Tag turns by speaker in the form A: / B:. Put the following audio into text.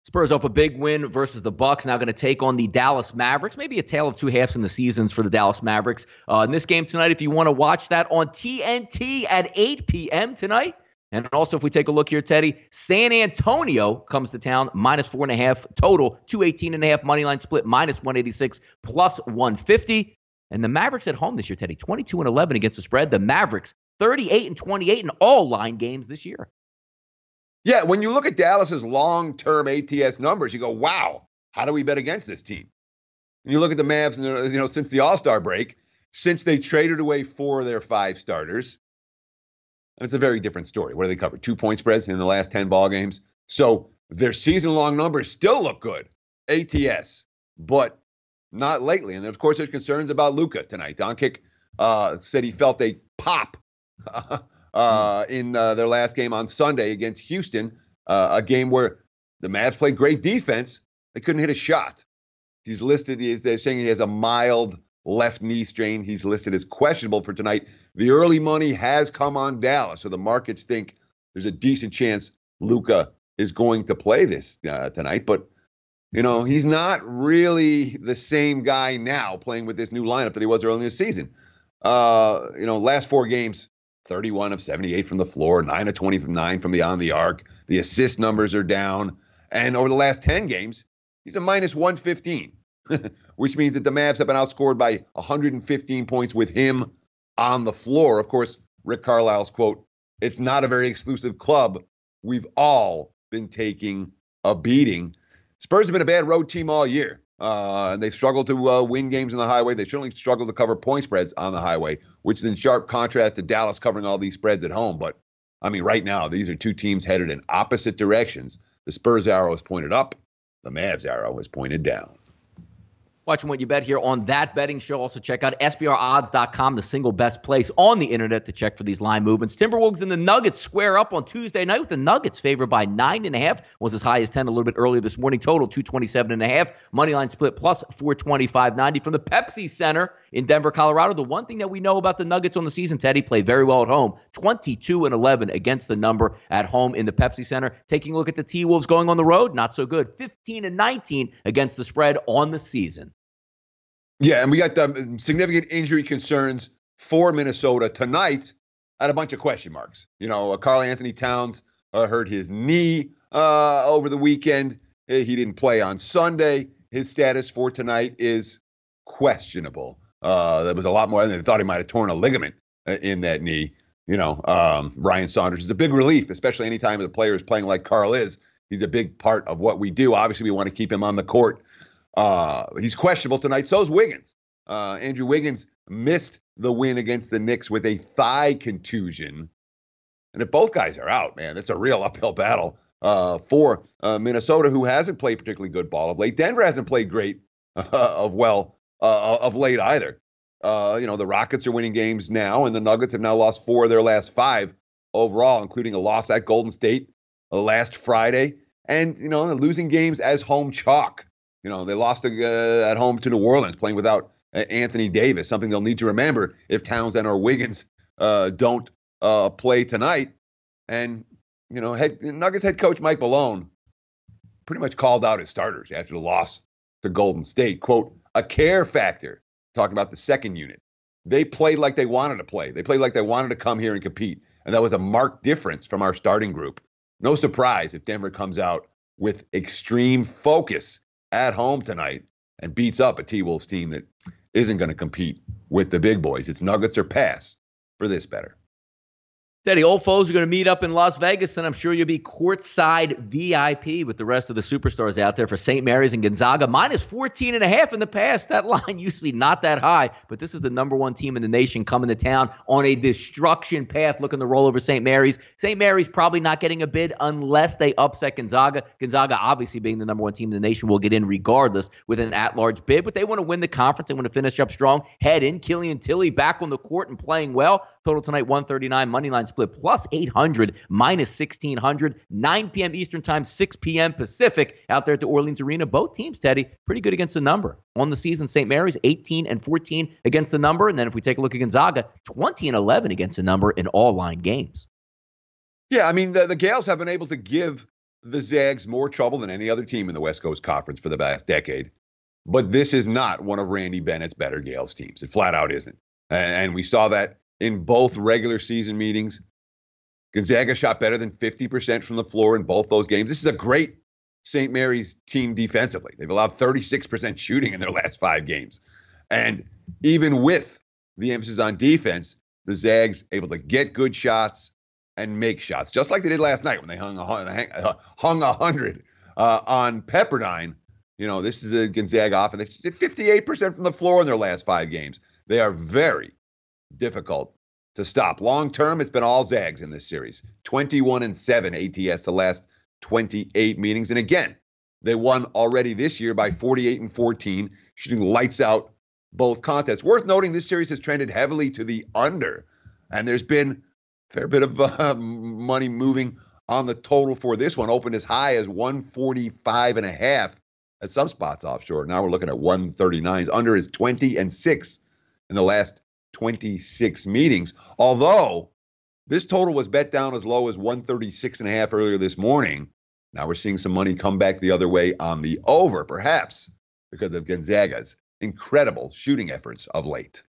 A: Spurs off a big win versus the Bucks. Now going to take on the Dallas Mavericks. Maybe a tale of two halves in the seasons for the Dallas Mavericks. In this game tonight, if you want to watch that on TNT at 8 p.m. tonight. And also, if we take a look here, Teddy, San Antonio comes to town, -4.5 total, 218.5 money line split, -186, +150. And the Mavericks at home this year, Teddy, 22-11 against the spread. The Mavericks, 38-28 in all line games this year.
B: Yeah, when you look at Dallas's long-term ATS numbers, you go, wow, how do we bet against this team? And you look at the Mavs, and, since the All-Star break, since they traded away 4 of their 5 starters, and it's a very different story. What do they cover? 2-point spreads in the last 10 ball games. So their season-long numbers still look good, ATS, but not lately. And, of course, there's concerns about Luka tonight. Doncic said he felt a pop in their last game on Sunday against Houston, a game where the Mavs played great defense. They couldn't hit a shot. He's listed, they're saying he has a mild left knee strain. He's listed as questionable for tonight. The early money has come on Dallas, so the markets think there's a decent chance Luka is going to play this tonight. But, he's not really the same guy now playing with this new lineup that he was early in the season. Last 4 games, 31 of 78 from the floor, 9 of 29 from beyond the arc. The assist numbers are down. And over the last 10 games, he's a -115, which means that the Mavs have been outscored by 115 points with him on the floor. Of course, Rick Carlisle's quote, "It's not a very exclusive club. We've all been taking a beating." Spurs have been a bad road team all year. And they struggle to win games on the highway. They certainly struggle to cover point spreads on the highway, which is in sharp contrast to Dallas covering all these spreads at home. But, right now, these are two teams headed in opposite directions. The Spurs arrow is pointed up. The Mavs arrow is pointed down.
A: Watching What You Bet here on That Betting Show. Also check out SBRodds.com, the single best place on the internet to check for these line movements. Timberwolves and the Nuggets square up on Tuesday night with the Nuggets favored by 9.5. Was as high as 10 a little bit earlier this morning. Total 227.5. Moneyline split plus 425.90 from the Pepsi Center in Denver, Colorado. The one thing that we know about the Nuggets on the season, Teddy, play very well at home. 22-11 against the number at home in the Pepsi Center. Taking a look at the T-Wolves going on the road, not so good. 15-19 against the spread on the season.
B: Yeah, and we got significant injury concerns for Minnesota tonight at a bunch of question marks. Karl Anthony Towns hurt his knee over the weekend. He didn't play on Sunday. His status for tonight is questionable. There was a lot more than they thought. He might have torn a ligament in that knee. Ryan Saunders is a big relief, especially anytime the player is playing like Karl is. He's a big part of what we do. Obviously, we want to keep him on the court. He's questionable tonight. So is Wiggins. Andrew Wiggins missed the win against the Knicks with a thigh contusion. And if both guys are out, man, that's a real uphill battle for Minnesota, who hasn't played particularly good ball of late. Denver hasn't played great of late either. The Rockets are winning games now, and the Nuggets have now lost 4 of their last 5 overall, including a loss at Golden State last Friday. And, losing games as home chalk. They lost at home to New Orleans, playing without Anthony Davis, something they'll need to remember if Townsend or Wiggins don't play tonight. And, Nuggets head coach Mike Malone pretty much called out his starters after the loss to Golden State. Quote, "A care factor," talking about the second unit. They played like they wanted to play. They played like they wanted to come here and compete. And that was a marked difference from our starting group. No surprise if Denver comes out with extreme focus at home tonight and beats up a T-Wolves team that isn't going to compete with the big boys. It's Nuggets or pass for this better.
A: Teddy, old foes are going to meet up in Las Vegas, and I'm sure you'll be courtside VIP with the rest of the superstars out there for St. Mary's and Gonzaga. -14.5 in the past. That line usually not that high, but this is the number 1 team in the nation coming to town on a destruction path, looking to roll over St. Mary's. St. Mary's probably not getting a bid unless they upset Gonzaga. Gonzaga, obviously being the number 1 team in the nation, will get in regardless with an at-large bid, but they want to win the conference. They want to finish up strong. Head in. Killian Tilly back on the court and playing well. Total tonight, 139. Moneyline split plus 800, -1600. 9 p.m. Eastern time, 6 p.m. Pacific out there at the Orleans Arena. Both teams, Teddy, pretty good against the number. On the season, St. Mary's 18-14 against the number. And then if we take a look at Gonzaga, 20-11 against the number in all line games.
B: Yeah, the Gales have been able to give the Zags more trouble than any other team in the West Coast Conference for the past decade. But this is not one of Randy Bennett's better Gales teams. It flat out isn't. And we saw that in both regular season meetings. Gonzaga shot better than 50% from the floor in both those games. This is a great St. Mary's team defensively. They've allowed 36% shooting in their last 5 games. And even with the emphasis on defense, the Zags able to get good shots and make shots, just like they did last night when they hung 100 on Pepperdine. You know, this is a Gonzaga offense. They did 58% from the floor in their last 5 games. They are very difficult to stop. Long term, it's been all Zags in this series. 21-7 ATS the last 28 meetings. And again, they won already this year by 48-14, shooting lights out both contests. Worth noting, this series has trended heavily to the under, and there's been a fair bit of money moving on the total for this one. Opened as high as 145.5 at some spots offshore. Now we're looking at 139. Under is 20-6 in the last 26 meetings. Although this total was bet down as low as 136.5 earlier this morning. Now we're seeing some money come back the other way on the over, perhaps because of Gonzaga's incredible shooting efforts of late.